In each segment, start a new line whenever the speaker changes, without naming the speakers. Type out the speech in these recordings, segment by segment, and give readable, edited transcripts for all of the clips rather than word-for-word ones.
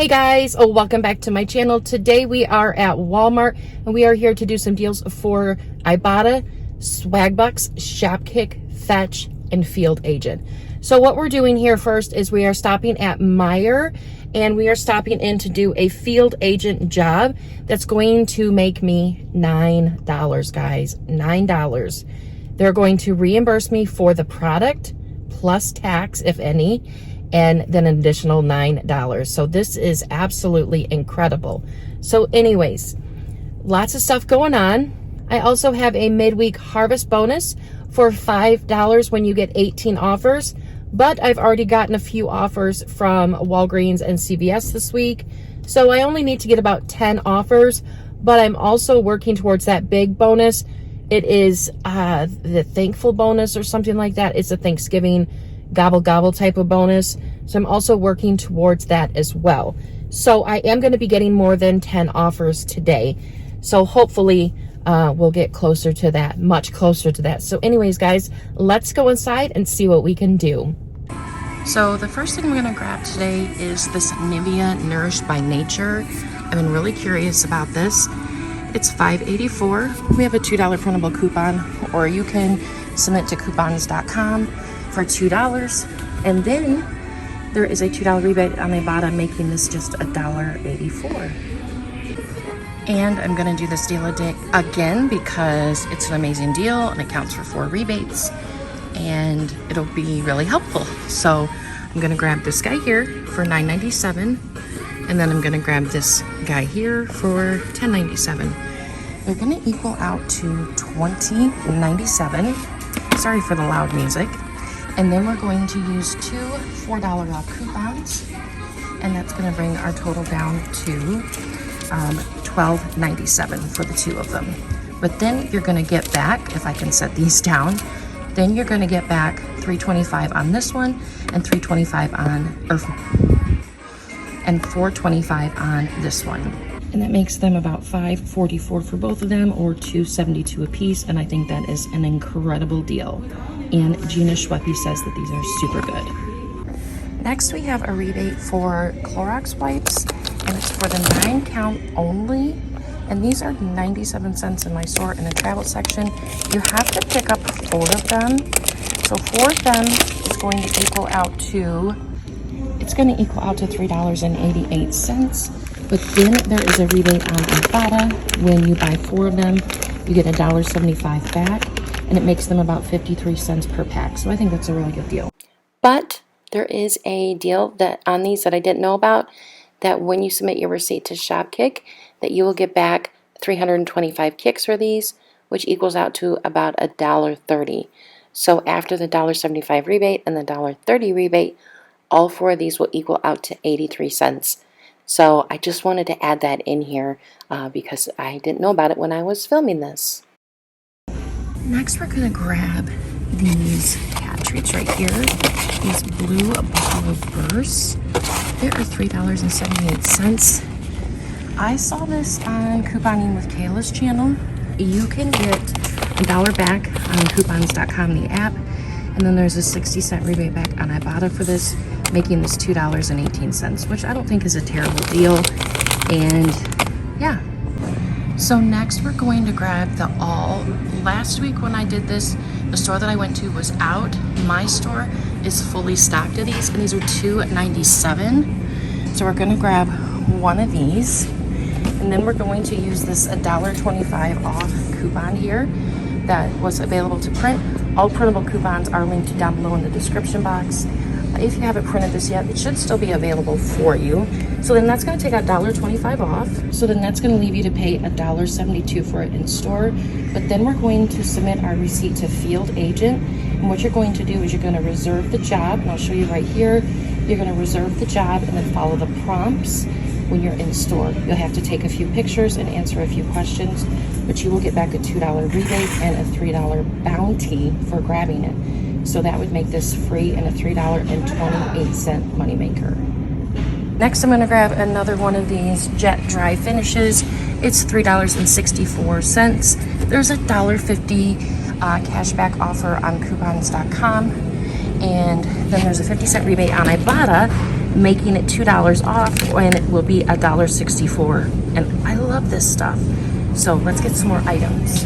Hey guys, welcome back to my channel. Today we are at Walmart and we are here to do some deals for Ibotta, Swagbucks, Shopkick, Fetch, and Field Agent. So what we're doing here first is we are stopping at Meijer and we are stopping in to do a Field Agent job that's going to make me $9, guys, $9. They're going to reimburse me for the product plus tax, if any, and then an additional $9. So this is absolutely incredible. So anyways, lots of stuff going on. I also have a midweek harvest bonus for $5 when you get 18 offers, but I've already gotten a few offers from Walgreens and CVS this week. So I only need to get about 10 offers, but I'm also working towards that big bonus. It is the thankful bonus or something like that. It's a Thanksgiving gobble gobble type of bonus. So I'm also working towards that as well. So I am going to be getting more than 10 offers today. So hopefully we'll get closer to that, much closer to that. So anyways, guys, let's go inside and see what we can do. So the first thing we're going to grab today is this Nivea Nourished by Nature. I've been really curious about this. It's $5.84. We have a $2 printable coupon, or you can submit to coupons.com for $2, and then there is a $2 rebate on Ibotta, making this just $1.84. And I'm gonna do this deal again because it's an amazing deal and it counts for 4 rebates and it'll be really helpful. So I'm gonna grab this guy here for $9.97, and then I'm gonna grab this guy here for $10.97. They're gonna equal out to $20.97. Sorry for the loud music. And then we're going to use 2 $4 off coupons, and that's going to bring our total down to $12.97 for the 2 of them. But then you're going to get back, if I can set these down, then you're going to get back $3.25 on this one and $3.25 on, and $4.25 on this one. And that makes them about $5.44 for both of them, or $2.72 a piece, and I think that is an incredible deal. And Gina Schweppe says that these are super good. Next, we have a rebate for Clorox wipes, and it's for the 9 count only. And these are 97 cents in my store in the travel section. You have to pick up 4 of them. So 4 of them is going to equal out to, $3.88. But then there is a rebate on Ibotta. When you buy 4 of them, you get $1.75 back. And it makes them about 53 cents per pack. So I think that's a really good deal. But there is a deal that on these that I didn't know about, that when you submit your receipt to Shopkick, that you will get back 325 kicks for these, which equals out to about $1.30. So after the $1.75 rebate and the $1.30 rebate, all 4 of these will equal out to 83 cents. So I just wanted to add that in here because I didn't know about it when I was filming this. Next, we're going to grab these cat treats right here. These blue Buffalo Bursts. They are $3.78. I saw this on Couponing with Kayla's channel. You can get $1 back on coupons.com, the app. And then there's a 60-cent rebate back on Ibotta for this, making this $2.18, which I don't think is a terrible deal. And yeah. So next we're going to grab the all. Last week when I did this, the store that I went to was out. My store is fully stocked of these, and these are $2.97. So we're going to grab 1 of these, and then we're going to use this $1.25 off coupon here that was available to print. All printable coupons are linked down below in the description box. If you haven't printed this yet, it should still be available for you. So then that's going to take $1.25 off. So then that's going to leave you to pay $1.72 for it in store. But then we're going to submit our receipt to Field Agent. And what you're going to do is you're going to reserve the job. And I'll show you right here. You're going to reserve the job and then follow the prompts when you're in store. You'll have to take a few pictures and answer a few questions, but you will get back a $2 rebate and a $3 bounty for grabbing it. So that would make this free and a $3.28 moneymaker. Next, I'm going to grab another one of these Jet Dry Finishes. It's $3.64. There's a $1.50 cashback offer on coupons.com. And then there's a 50-cent rebate on Ibotta, making it $2 off, and it will be $1.64. And I love this stuff. So let's get some more items.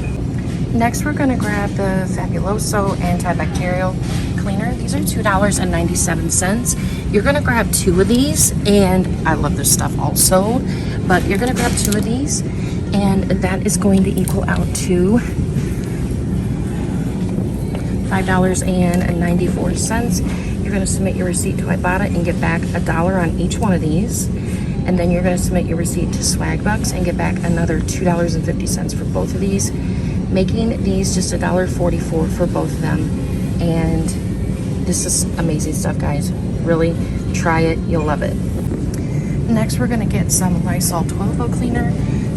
Next, we're gonna grab the Fabuloso antibacterial cleaner. These are $2.97. You're gonna grab 2 of these, and I love this stuff also, but you're gonna grab 2 of these, and that is going to equal out to $5.94. You're gonna submit your receipt to Ibotta and get back $1 on each one of these. And then you're gonna submit your receipt to Swagbucks and get back another $2.50 for both of these, making these just $1.44 for both of them. And this is amazing stuff, guys. Really, try it, you'll love it. Next, we're gonna get some Lysol toilet bowl cleaner.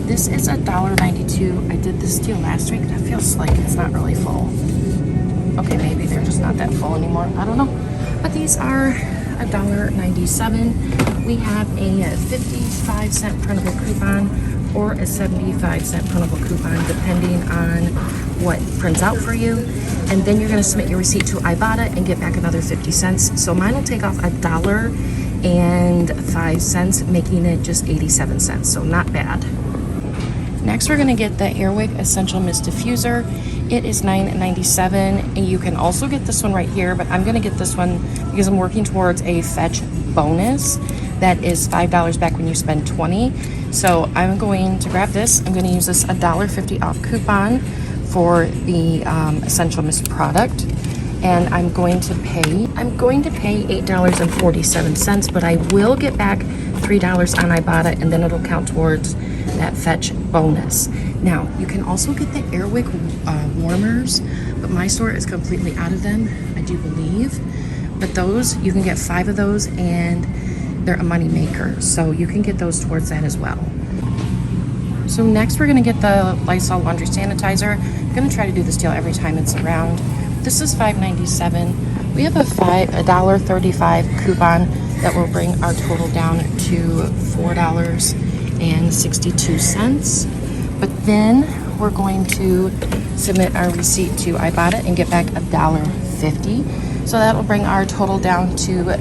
This is $1.92. I did this deal last week. That feels like it's not really full. Okay, maybe they're just not that full anymore. I don't know. But these are $1.97. We have a 55-cent printable coupon or a 75-cent printable coupon, depending on what prints out for you. And then you're gonna submit your receipt to Ibotta and get back another 50 cents. So mine will take off $1.05, making it just 87 cents, so not bad. Next, we're gonna get the Airwick Essential Mist Diffuser. It is $9.97, and you can also get this one right here, but I'm gonna get this one because I'm working towards a fetch bonus that is $5 back when you spend $20. So I'm going to grab this. I'm gonna use this $1.50 off coupon for the Essential Mist product, and I'm going to pay $8.47, but I will get back $3 on Ibotta, and then it'll count towards that fetch bonus. Now, you can also get the Airwick warmers, but my store is completely out of them, I do believe. But those, you can get 5 of those, and they're a money maker, so you can get those towards that as well. So next, we're gonna get the Lysol laundry sanitizer. I'm gonna try to do this deal every time it's around. This is $5.97. We have a $1.35 coupon that will bring our total down to $4.62. But then we're going to submit our receipt to Ibotta and get back $1.50. So that will bring our total down to,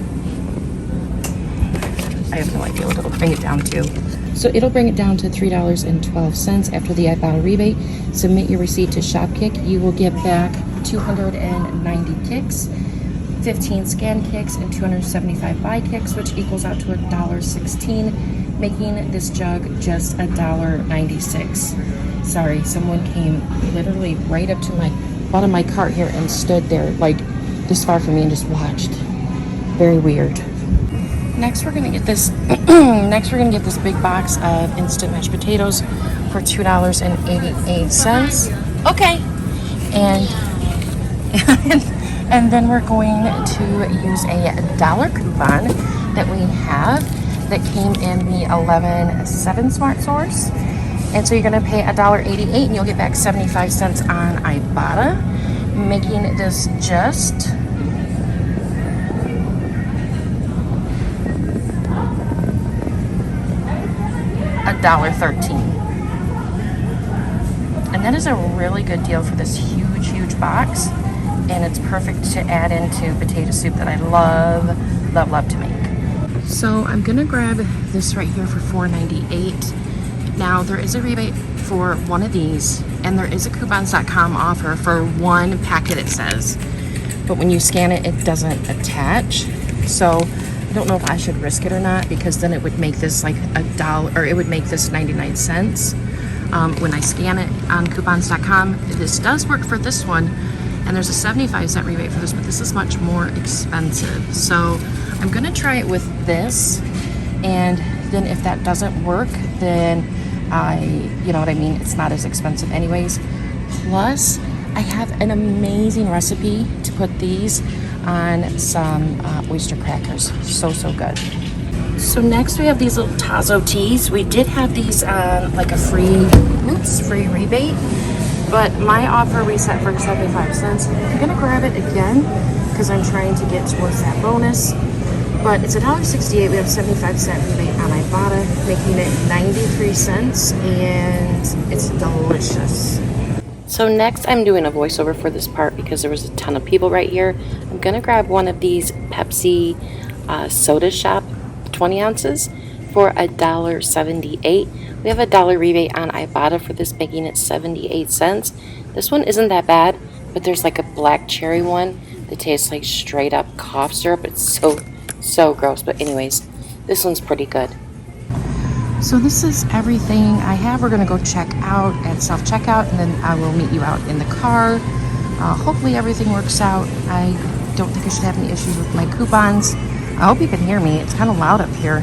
I have no idea what it'll bring it down to. So it'll bring it down to $3.12 after the Ibotta rebate. Submit your receipt to Shopkick. You will get back 290 kicks, 15 scan kicks, and 275 buy kicks, which equals out to $1.16, making this jug just $1.96. Sorry, someone came literally right up to my bottom of my cart here and stood there like this far from me and just watched. Very weird. Next, we're gonna get this. Next, we're gonna get this big box of instant mashed potatoes for $2.88. Okay, and then we're going to use a $1 coupon that we have that came in the 11.7 Smart Source. And so you're gonna pay $1.88 and you'll get back 75 cents on Ibotta, making this just $1.13. And that is a really good deal for this huge box. And it's perfect to add into potato soup that I love to make. So I'm gonna grab this right here for $4.98. Now there is a rebate for one of these, and there is a coupons.com offer for one packet, it says. But when you scan it, it doesn't attach. So I don't know if I should risk it or not, because then it would make this like $1, or it would make this 99 cents. When I scan it on coupons.com, this does work for this one. And there's a 75-cent rebate for this, but this is much more expensive. So I'm gonna try it with this, and then if that doesn't work, then you know what I mean, it's not as expensive anyways. Plus, I have an amazing recipe to put these on some oyster crackers. So good. So next we have these little Tazo teas. We did have these like a free rebate. But my offer reset for 75 cents. I'm gonna grab it again because I'm trying to get towards that bonus. But it's $1.68. We have 75-cent rebate on Ibotta, making it 93 cents, and it's delicious. So next, I'm doing a voiceover for this part because there was a ton of people right here. I'm gonna grab one of these Pepsi soda shop 20 ounces for $1.78. We have a $1 rebate on Ibotta for this, making it 78 cents. This one isn't that bad, but there's like a black cherry one that tastes like straight up cough syrup. It's so gross, but anyways, this one's pretty good. So this is everything I have. We're gonna go check out at self-checkout, and then I will meet you out in the car. Hopefully everything works out. I don't think I should have any issues with my coupons. I hope you can hear me. It's kind of loud up here.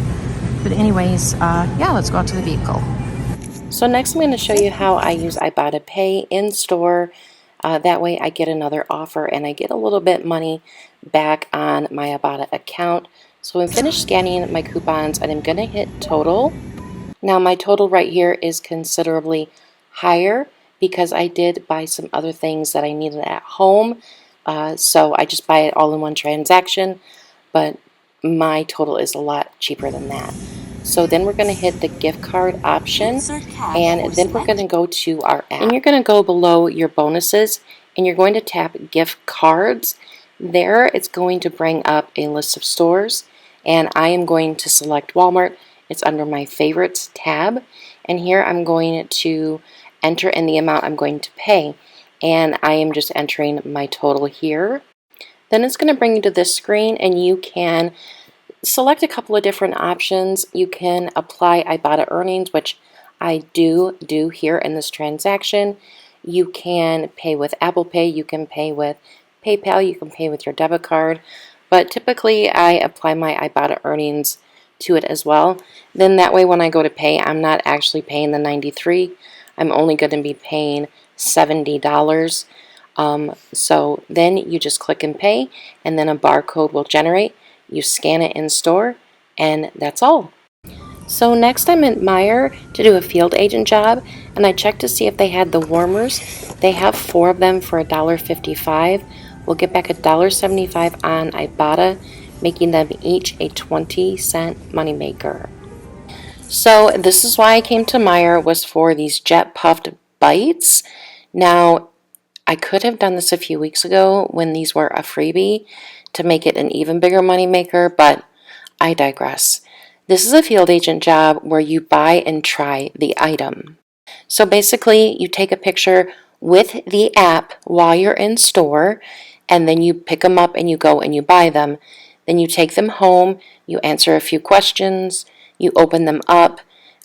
But anyways, yeah, let's go out to the vehicle. So next I'm going to show you how I use Ibotta Pay in store. That way I get another offer and I get a little bit money back on my Ibotta account. So I'm finished scanning my coupons and I'm going to hit total. Now my total right here is considerably higher because I did buy some other things that I needed at home. So I just buy it all in one transaction, but my total is a lot cheaper than that. So then we're going to hit the gift card option, and then we're going to go to our app. And you're going to go below your bonuses, and you're going to tap gift cards. There it's going to bring up a list of stores, and I am going to select Walmart. It's under my favorites tab, and here I'm going to enter in the amount I'm going to pay, and I am just entering my total here. Then it's going to bring you to this screen, and you can select a couple of different options. You can apply Ibotta earnings, which I do here in this transaction. You can pay with Apple Pay, you can pay with PayPal, you can pay with your debit card, but typically I apply my Ibotta earnings to it as well. Then that way when I go to pay, I'm not actually paying the $93. I'm only going to be paying $70. So then you just click and pay, and then a barcode will generate. You scan it in store, and that's all. So next I'm at Meijer to do a field agent job, and I checked to see if they had the warmers. They have 4 of them for $1.55. We'll get back $1.75 on Ibotta, making them each a 20-cent moneymaker. So this is why I came to Meijer, was for these jet puffed bites. Now, I could have done this a few weeks ago when these were a freebie to make it an even bigger moneymaker, but I digress. This is a field agent job where you buy and try the item. So basically, you take a picture with the app while you're in store, and then you pick them up and you go and you buy them. Then you take them home, you answer a few questions, you open them up,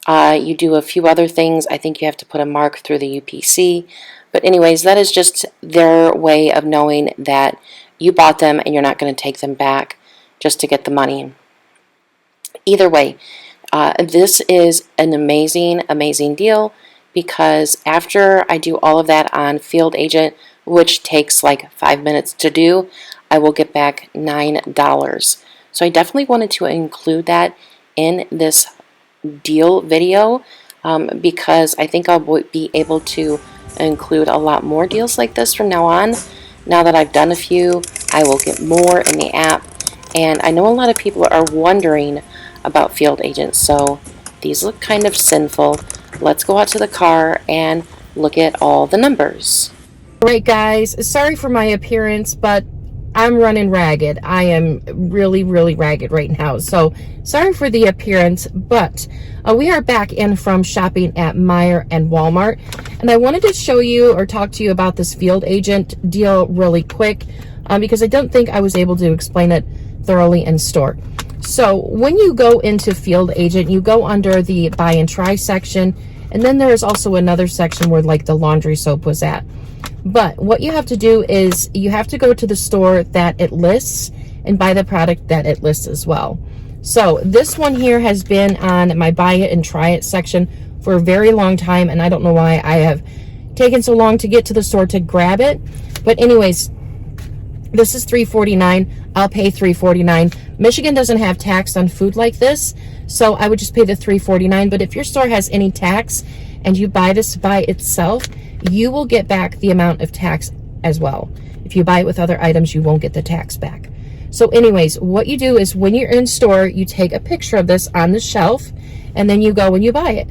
you do a few other things. I think you have to put a mark through the UPC. But anyways, that is just their way of knowing that you bought them and you're not going to take them back just to get the money. Either way, this is an amazing deal, because after I do all of that on Field Agent, which takes like 5 minutes to do, I will get back $9. So I definitely wanted to include that in this deal video, because I think I'll be able to include a lot more deals like this from now on. Now that I've done a few, I will get more in the app, and I know a lot of people are wondering about field agents, so these look kind of sinful. Let's go out to the car and look at all the numbers. Alright guys, sorry for my appearance, but I'm running ragged. I am really ragged right now, so sorry for the appearance, but we are back in from shopping at Meijer and Walmart, and I wanted to show you or talk to you about this field agent deal really quick, because I don't think I was able to explain it thoroughly in store. So when you go into field agent, you go under the buy and try section, and then there is also another section where like the laundry soap was at. But what you have to do is you have to go to the store that it lists and buy the product that it lists as well. So this one here has been on my buy it and try it section for a very long time, and I don't know why I have taken so long to get to the store to grab it. But anyways, this is $3.49. I'll pay $3.49. Michigan doesn't have tax on food like this, so I would just pay the $3.49. But if your store has any tax and you buy this by itself, you will get back the amount of tax as well. If you buy it with other items, you won't get the tax back. So anyways, what you do is when you're in store, you take a picture of this on the shelf, and then you go and you buy it.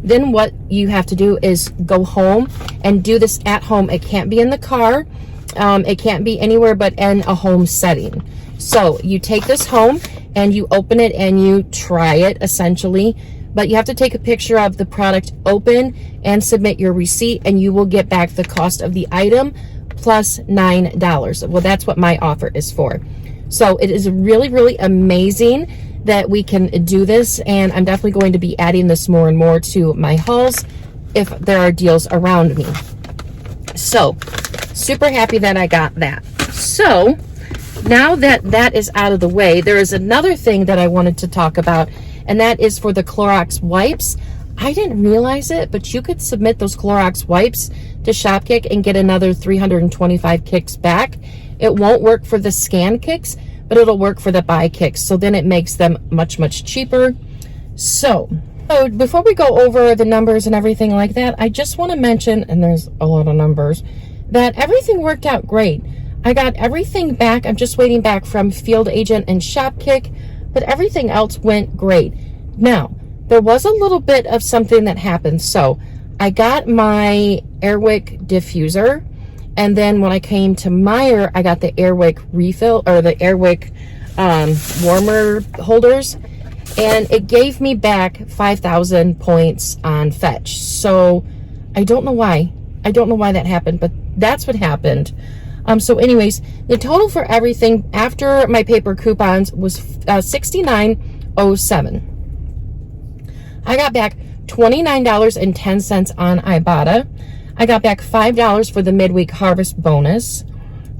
Then what you have to do is go home and do this at home. It can't be in the car. It can't be anywhere but in a home setting. So you take this home, and you open it and you try it essentially. But you have to take a picture of the product open and submit your receipt, and you will get back the cost of the item plus $9. Well, that's what my offer is for. So it is really, really amazing that we can do this, and I'm definitely going to be adding this more and more to my hauls if there are deals around me. So super happy that I got that. So now that that is out of the way, there is another thing that I wanted to talk about, and that is for the Clorox wipes. I didn't realize it, but you could submit those Clorox wipes to Shopkick and get another 325 kicks back. It won't work for the scan kicks, but it'll work for the buy kicks. So then it makes them much, much cheaper. So before we go over the numbers and everything like that, I just want to mention, and there's a lot of numbers, that everything worked out great. I got everything back. I'm just waiting back from Field Agent and Shopkick, but everything else went great. Now, there was a little bit of something that happened. So I got my Airwick diffuser, and then when I came to Meijer, I got the Airwick refill, or the Airwick warmer holders, and it gave me back 5,000 points on Fetch. So I don't know why. I don't know why that happened, but that's what happened. So anyways, the total for everything after my paper coupons was $69.07. I got back $29.10 on Ibotta. I got back $5 for the midweek harvest bonus.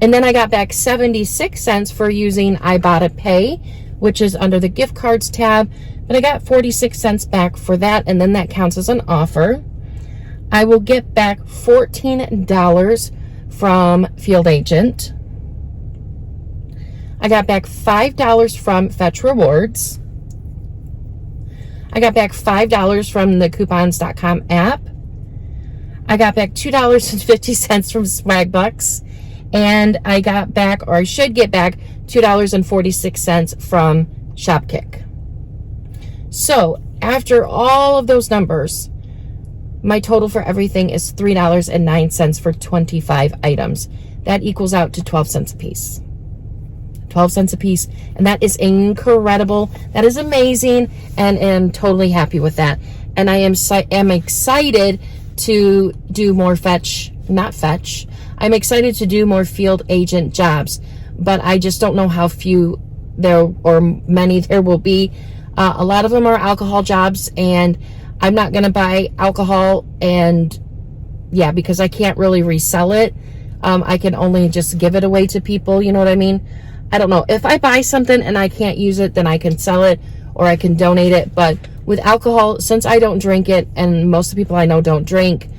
And then I got back 76 cents for using Ibotta Pay, which is under the gift cards tab. But I got 46 cents back for that, and then that counts as an offer. I will get back $14 from Field Agent. I got back $5 from Fetch Rewards. I got back $5 from the coupons.com app. I got back $2.50 from swagbucks. And I got back, or I should get back, $2.46 from Shopkick. So after all of those numbers, my total for everything is $3.09 for 25 items. That equals out to 12 cents a piece. 12 cents a piece, and that is incredible. That is amazing, and am totally happy with that. And I am excited to do more I'm excited to do more Field Agent jobs, but I just don't know how few there or many there will be. A lot of them are alcohol jobs, and I'm not going to buy alcohol, and yeah, because I can't really resell it. I can only just give it away to people, you know what I mean? I don't know. If I buy something and I can't use it, then I can sell it or I can donate it. But with alcohol, since I don't drink it, and most of the people I know don't drink,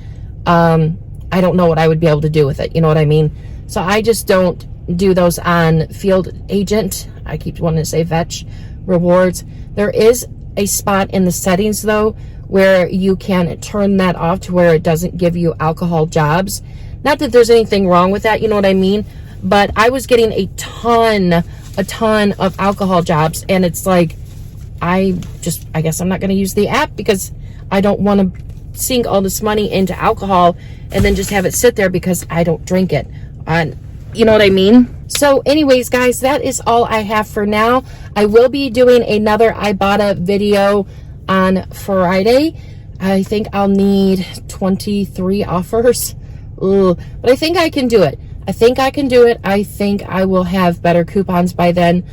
I don't know what I would be able to do with it. You know what I mean? So I just don't do those on Field Agent. I keep wanting to say Fetch Rewards. There is a spot in the settings, though, where you can turn that off to where it doesn't give you alcohol jobs. Not that there's anything wrong with that, you know what I mean? But I was getting a ton of alcohol jobs, and it's like, I guess I'm not going to use the app because I don't want to sink all this money into alcohol and then just have it sit there because I don't drink it. You know what I mean? So anyways, guys, that is all I have for now. I will be doing another Ibotta video on Friday. I think I'll need 23 offers. Ugh. But I think I can do it. I think I I will have better coupons by then.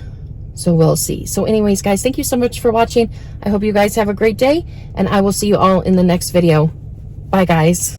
So we'll see. So anyways, guys, thank you so much for watching. I hope you guys have a great day, and I will see you all in the next video. Bye, guys.